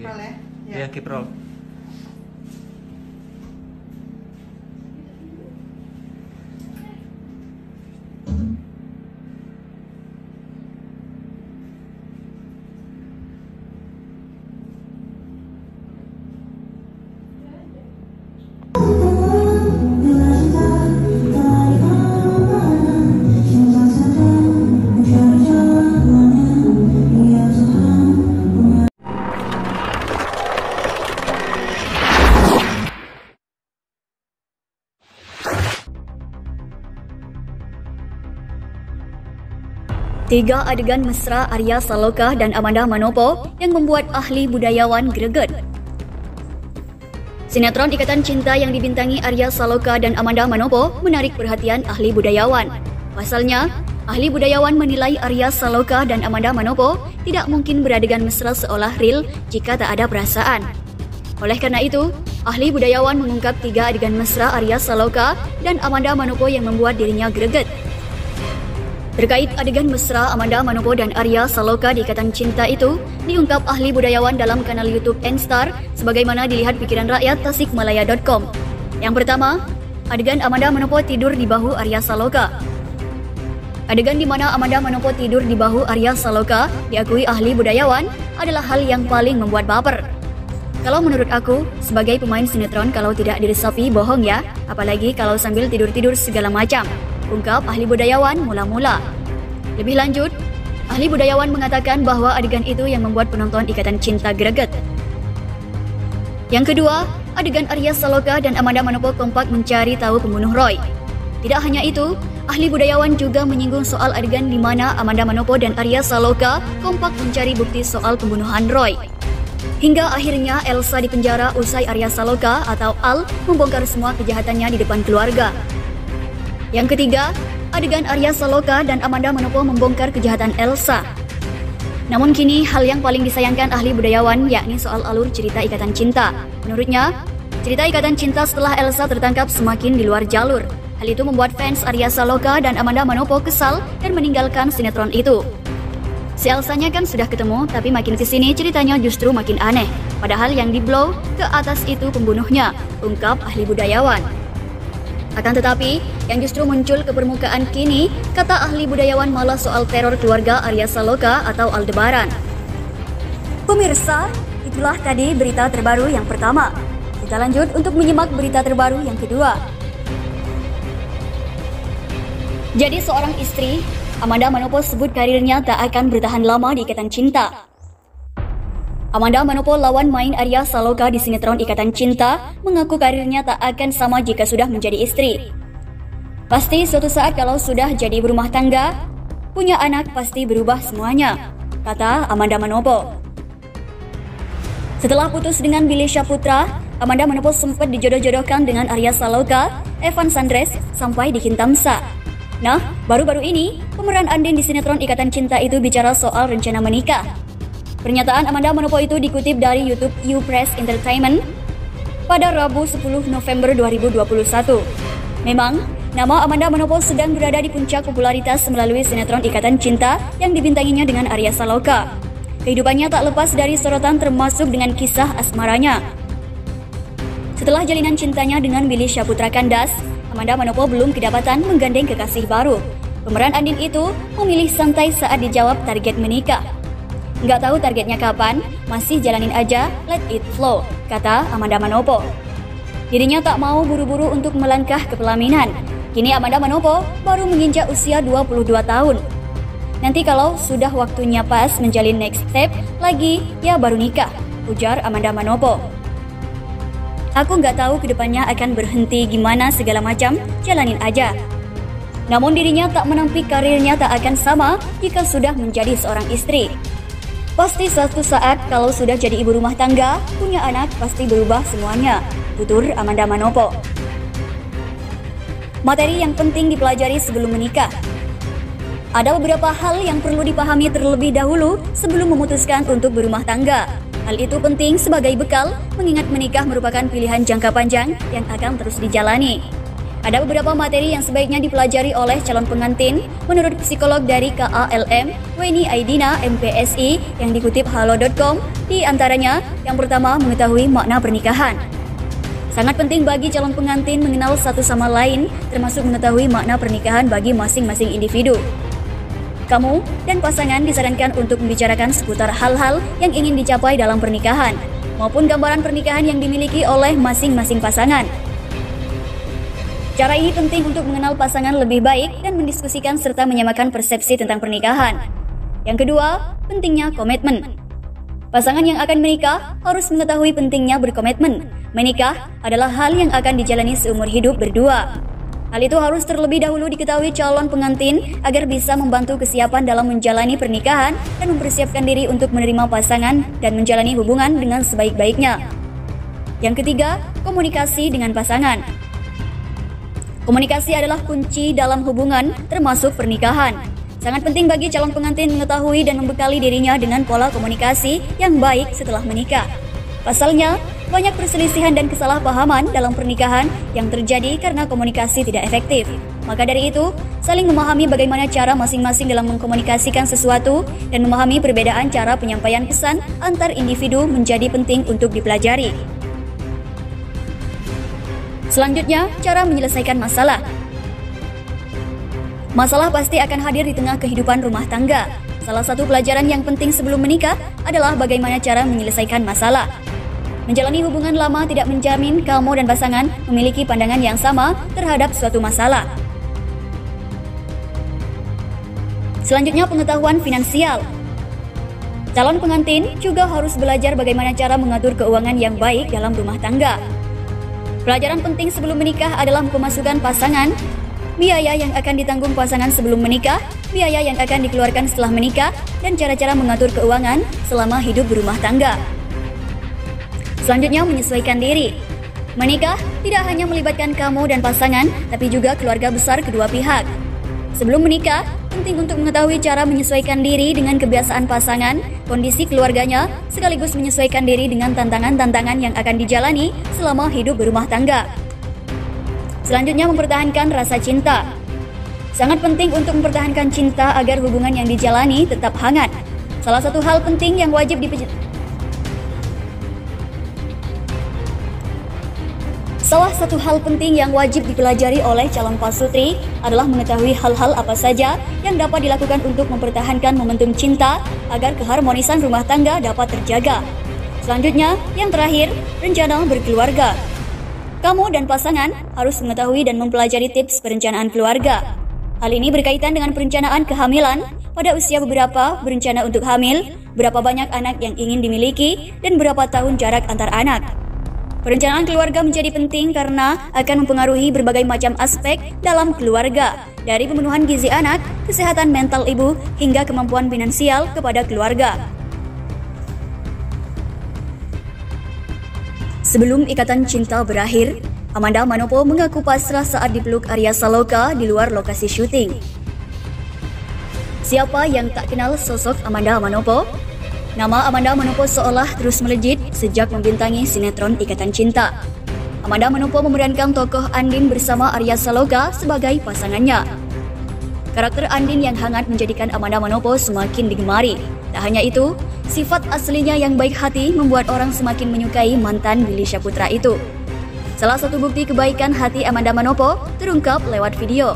Kiprol ya? Ya, kiprol. Tiga adegan mesra Arya Saloka dan Amanda Manopo yang membuat ahli budayawan greget. Sinetron Ikatan Cinta yang dibintangi Arya Saloka dan Amanda Manopo menarik perhatian ahli budayawan. Pasalnya, ahli budayawan menilai Arya Saloka dan Amanda Manopo tidak mungkin beradegan mesra seolah real jika tak ada perasaan. Oleh karena itu, ahli budayawan mengungkap tiga adegan mesra Arya Saloka dan Amanda Manopo yang membuat dirinya greget. Terkait adegan mesra Amanda Manopo dan Arya Saloka di Ikatan Cinta itu, diungkap ahli budayawan dalam kanal YouTube Enstar sebagaimana dilihat pikiran rakyat tasikmalaya.com. Yang pertama, adegan Amanda Manopo tidur di bahu Arya Saloka. Adegan di mana Amanda Manopo tidur di bahu Arya Saloka diakui ahli budayawan adalah hal yang paling membuat baper. Kalau menurut aku, sebagai pemain sinetron kalau tidak diresapi bohong ya, apalagi kalau sambil tidur-tidur segala macam. Ungkap ahli budayawan mula-mula. Lebih lanjut, ahli budayawan mengatakan bahwa adegan itu yang membuat penonton Ikatan Cinta greget. Yang kedua, adegan Arya Saloka dan Amanda Manopo kompak mencari tahu pembunuh Roy. Tidak hanya itu, ahli budayawan juga menyinggung soal adegan di mana Amanda Manopo dan Arya Saloka kompak mencari bukti soal pembunuhan Roy. Hingga akhirnya Elsa dipenjara usai Arya Saloka atau Al membongkar semua kejahatannya di depan keluarga. Yang ketiga, adegan Arya Saloka dan Amanda Manopo membongkar kejahatan Elsa. Namun kini hal yang paling disayangkan ahli budayawan yakni soal alur cerita Ikatan Cinta. Menurutnya, cerita Ikatan Cinta setelah Elsa tertangkap semakin di luar jalur. Hal itu membuat fans Arya Saloka dan Amanda Manopo kesal dan meninggalkan sinetron itu. Si Elsanya kan sudah ketemu, tapi makin kesini ceritanya justru makin aneh. Padahal yang di-blow ke atas itu pembunuhnya, ungkap ahli budayawan. Akan tetapi, yang justru muncul ke permukaan kini, kata ahli budayawan malah soal teror keluarga Arya Saloka atau Aldebaran. Pemirsa, itulah tadi berita terbaru yang pertama. Kita lanjut untuk menyimak berita terbaru yang kedua. Jadi seorang istri, Amanda Manopo sebut karirnya tak akan bertahan lama di Ikatan Cinta. Amanda Manopo lawan main Arya Saloka di sinetron Ikatan Cinta mengaku karirnya tak akan sama jika sudah menjadi istri. Pasti suatu saat kalau sudah jadi berumah tangga, punya anak pasti berubah semuanya, kata Amanda Manopo. Setelah putus dengan Billy Syahputra, Amanda Manopo sempat dijodoh-jodohkan dengan Arya Saloka, Evan Sandres, sampai di Kintamsa. Nah, baru-baru ini, pemeran Andin di sinetron Ikatan Cinta itu bicara soal rencana menikah. Pernyataan Amanda Manopo itu dikutip dari YouTube U-Press Entertainment pada Rabu 10 November 2021. Memang, nama Amanda Manopo sedang berada di puncak popularitas melalui sinetron Ikatan Cinta yang dibintanginya dengan Arya Saloka. Kehidupannya tak lepas dari sorotan termasuk dengan kisah asmaranya. Setelah jalinan cintanya dengan Billy Syahputra kandas, Amanda Manopo belum kedapatan menggandeng kekasih baru. Pemeran Andin itu memilih santai saat dijawab target menikah. Nggak tahu targetnya kapan, masih jalanin aja, let it flow, kata Amanda Manopo. Dirinya tak mau buru-buru untuk melangkah ke pelaminan. Kini Amanda Manopo baru menginjak usia 22 tahun. Nanti kalau sudah waktunya pas menjalin next step lagi, ya baru nikah, ujar Amanda Manopo. Aku nggak tahu kedepannya akan berhenti gimana segala macam, jalanin aja. Namun dirinya tak menampik karirnya tak akan sama jika sudah menjadi seorang istri. Pasti suatu saat kalau sudah jadi ibu rumah tangga, punya anak pasti berubah semuanya, tutur Amanda Manopo. Materi yang penting dipelajari sebelum menikah. Ada beberapa hal yang perlu dipahami terlebih dahulu sebelum memutuskan untuk berumah tangga. Hal itu penting sebagai bekal mengingat menikah merupakan pilihan jangka panjang yang akan terus dijalani. Ada beberapa materi yang sebaiknya dipelajari oleh calon pengantin menurut psikolog dari KALM, Weni Aidina, MPSI, yang dikutip halo.com. Di antaranya, yang pertama, mengetahui makna pernikahan. Sangat penting bagi calon pengantin mengenal satu sama lain, termasuk mengetahui makna pernikahan bagi masing-masing individu. Kamu dan pasangan disarankan untuk membicarakan seputar hal-hal yang ingin dicapai dalam pernikahan, maupun gambaran pernikahan yang dimiliki oleh masing-masing pasangan. Cara ini penting untuk mengenal pasangan lebih baik dan mendiskusikan serta menyamakan persepsi tentang pernikahan. Yang kedua, pentingnya komitmen. Pasangan yang akan menikah harus mengetahui pentingnya berkomitmen. Menikah adalah hal yang akan dijalani seumur hidup berdua. Hal itu harus terlebih dahulu diketahui calon pengantin agar bisa membantu kesiapan dalam menjalani pernikahan dan mempersiapkan diri untuk menerima pasangan dan menjalani hubungan dengan sebaik-baiknya. Yang ketiga, komunikasi dengan pasangan. Komunikasi adalah kunci dalam hubungan, termasuk pernikahan. Sangat penting bagi calon pengantin mengetahui dan membekali dirinya dengan pola komunikasi yang baik setelah menikah. Pasalnya, banyak perselisihan dan kesalahpahaman dalam pernikahan yang terjadi karena komunikasi tidak efektif. Maka dari itu, saling memahami bagaimana cara masing-masing dalam mengkomunikasikan sesuatu dan memahami perbedaan cara penyampaian pesan antar individu menjadi penting untuk dipelajari. Selanjutnya, cara menyelesaikan masalah. Masalah pasti akan hadir di tengah kehidupan rumah tangga. Salah satu pelajaran yang penting sebelum menikah adalah bagaimana cara menyelesaikan masalah. Menjalani hubungan lama tidak menjamin kamu dan pasangan memiliki pandangan yang sama terhadap suatu masalah. Selanjutnya, pengetahuan finansial. Calon pengantin juga harus belajar bagaimana cara mengatur keuangan yang baik dalam rumah tangga. Pelajaran penting sebelum menikah adalah pemasukan pasangan, biaya yang akan ditanggung pasangan sebelum menikah, biaya yang akan dikeluarkan setelah menikah, dan cara-cara mengatur keuangan selama hidup berumah tangga. Selanjutnya, menyesuaikan diri. Menikah tidak hanya melibatkan kamu dan pasangan, tapi juga keluarga besar kedua pihak. Sebelum menikah, penting untuk mengetahui cara menyesuaikan diri dengan kebiasaan pasangan, kondisi keluarganya, sekaligus menyesuaikan diri dengan tantangan-tantangan yang akan dijalani selama hidup berumah tangga. Selanjutnya, mempertahankan rasa cinta. Sangat penting untuk mempertahankan cinta agar hubungan yang dijalani tetap hangat. Salah satu hal penting yang wajib dipelajari oleh calon pasutri adalah mengetahui hal-hal apa saja yang dapat dilakukan untuk mempertahankan momentum cinta agar keharmonisan rumah tangga dapat terjaga. Selanjutnya, yang terakhir, rencana berkeluarga. Kamu dan pasangan harus mengetahui dan mempelajari tips perencanaan keluarga. Hal ini berkaitan dengan perencanaan kehamilan, pada usia beberapa berencana untuk hamil, berapa banyak anak yang ingin dimiliki, dan berapa tahun jarak antar anak. Perencanaan keluarga menjadi penting karena akan mempengaruhi berbagai macam aspek dalam keluarga, dari pemenuhan gizi anak, kesehatan mental ibu, hingga kemampuan finansial kepada keluarga. Sebelum ikatan cinta berakhir, Amanda Manopo mengaku pasrah saat dipeluk Arya Saloka di luar lokasi syuting. Siapa yang tak kenal sosok Amanda Manopo? Nama Amanda Manopo seolah terus melejit sejak membintangi sinetron Ikatan Cinta. Amanda Manopo memerankan tokoh Andin bersama Arya Saloka sebagai pasangannya. Karakter Andin yang hangat menjadikan Amanda Manopo semakin digemari. Tak hanya itu, sifat aslinya yang baik hati membuat orang semakin menyukai mantan Billy Syahputra itu. Salah satu bukti kebaikan hati Amanda Manopo terungkap lewat video.